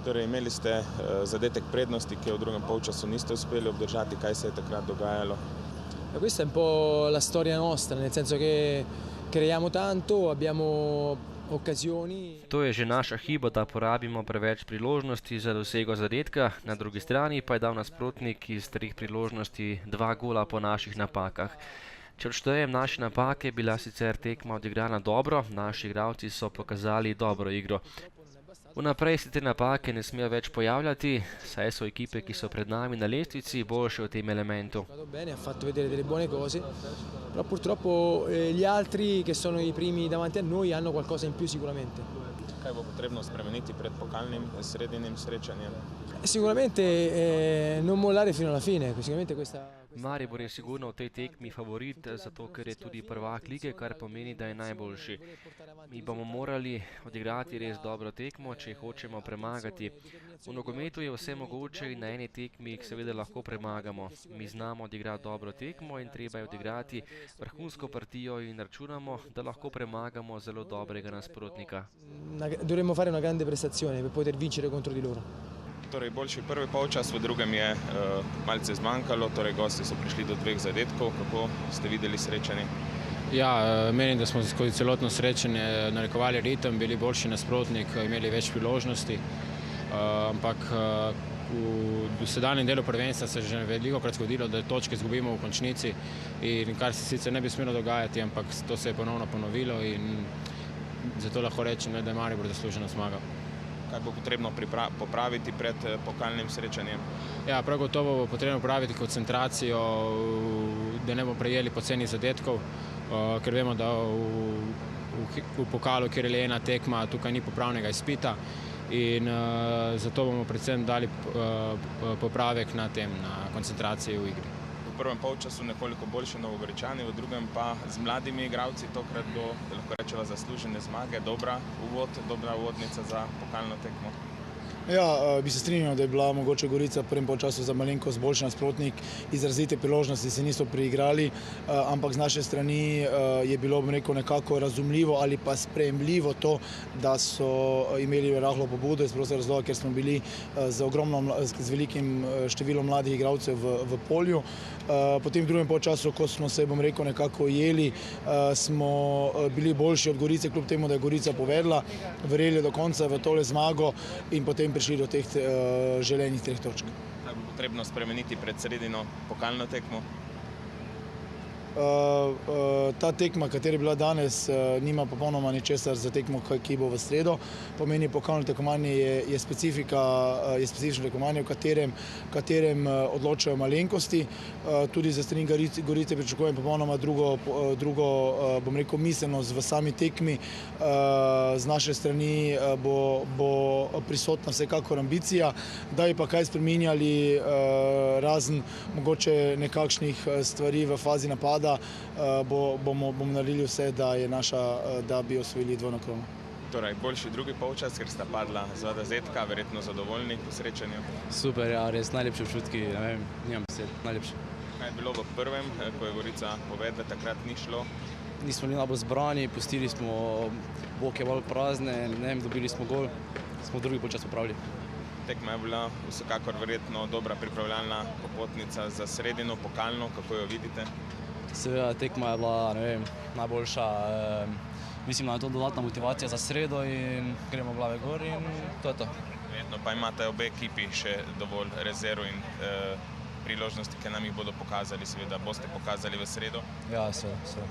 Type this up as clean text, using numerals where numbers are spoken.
Torej, imeli ste zadetek prednosti, che v drugem polčasu niste uspeli obdržati. Kaj se je takrat dogajalo? Questa è un po' la storia nostra, nel senso che creiamo tanto, abbiamo occasioni. To je že naša hiba, da porabimo preveč priložnosti za dosego zadetka, na drugi strani pa je dal nasprotnik iz 3 priložnosti 2 gola po naših napakah. Če odštejem naše napake, bila sicer tekma odigrana dobro, naši igralci so pokazali dobro igro. Vnaprej se te napake ne smejo več pojavljati, saj so ekipe, ki so pred nami na lestvici, boljše v tem elementu. Ha fatto vedere delle buone cose, però purtroppo gli altri che sono i primi davanti a noi hanno qualcosa in più sicuramente. Kaj bo potrebno spremeniti pred pokalnim sredinnim srečanjem? Sicuramente non mollare fino alla fine, sicuramente questa... Maribor je sigurno v tej tekmi favorit, zato ker je tudi prvak lige, kar pomeni, da je najboljši. Mi bomo morali odigrati res dobro tekmo, če hočemo premagati. V nogometu je vse mogoče in na eni tekmi jih seveda lahko premagamo. Mi znamo odigrati dobro tekmo in treba je odigrati vrhunsko partijo in računamo, da lahko premagamo zelo dobrega nasprotnika. Dovremmo fare una grande prestazione per poter vincere contro di loro. Torej, boljši prvi polčas, v drugem je malce zmanjkalo, torej gosti so prišli do 2 zadetkov. Kako ste videli srečanje? Ja, menim, da smo skozi celotno srečanje narekovali ritem, bili boljši nasprotnik, imeli več priložnosti, ampak v dosedanjem delu prvenstva se že velikokrat zgodilo, da točke izgubimo v končnici, in kar se sicer ne bi smelo dogajati, ampak to se je ponovno ponovilo in zato lahko rečem, da je Maribor zasluženo zmagal. Kaj bo potrebno popraviti pred pokalnim srečanjem? Ja, prav gotovo bo potrebno popraviti koncentracijo, da ne bomo prejeli poceni zadetkov, ker vemo, da v pokalu, kjer je ena tekma, tukaj ni popravnega izpita in zato bomo predvsem dali popravek na tem, na koncentraciji v igri. V prvem polčasu nekoliko boljši Novogoričani, v drugem pa z mladimi igralci, tokrat bo, lahko rečeva, zaslužene zmage, dobra uvodnica za pokalno tekmo. Ja, bi se strinjal, da je bila mogoče Gorica v prvem polčasu za malenkost boljši nasprotnik, izrazite priložnosti se niso priigrali, ampak z naše strani je bilo, bom rekel, nekako razumljivo ali pa sprejemljivo to, da so imeli rahlo pobudo iz prostega razloga, ker smo bili z velikim številom mladih igralcev v polju. Potem v drugem polčasu, ko smo se, bom rekel, nekako ujeli, smo bili boljši od Gorice, kljub temu, da je Gorica povedla, verjeli do konca v tole zmago in potem prišli do teh želenih 3 točk. Kaj bo potrebno spremeniti pred sredino pokalno tekmo? Ta tekma, katera je bila danes, nima popolnoma ničesar za tekmo, ki bo v sredo. Pomeni, pokalno tekmovanje je specifično tekmovanje, v katerem odločajo malenkosti. Tudi za strani Gorice pričakujem popolnoma drugo, bom rekel, miselnost v sami tekmi. Z naše strani bo prisotna vsekakor ambicija, da bi pa kaj spreminjali, razen mogoče nekakšnih stvari v fazi napada, bomo naredili vse, da bi osvojili dvojno krono. Torej, boljši drugi polčas, ker sta padla 2 zadetka, verjetno zadovoljni po srečanju? Super, ja, res najlepši občutki, ne vem, nimam besed, najlepši. Kaj je bilo v prvem, ko je Gorica povedla, takrat ni šlo? Nismo bili najbolj zbrani, pustili smo boke bolj prazne, ne vem, dobili smo gol, smo drugi polčas popravili. Tekma je bila vsekakor verjetno dobra pripravljalna popotnica za sredino pokalno, kako jo vidite? Seveda, tekma je bila, ne vem, najboljša. Mislim, da je to dodatna motivacija za sredo in gremo glave gor in to je to. Verjetno pa imate obe ekipi še dovolj rezerv in priložnosti, ki nam jih bodo pokazali, seveda boste pokazali v sredo? Ja, seveda.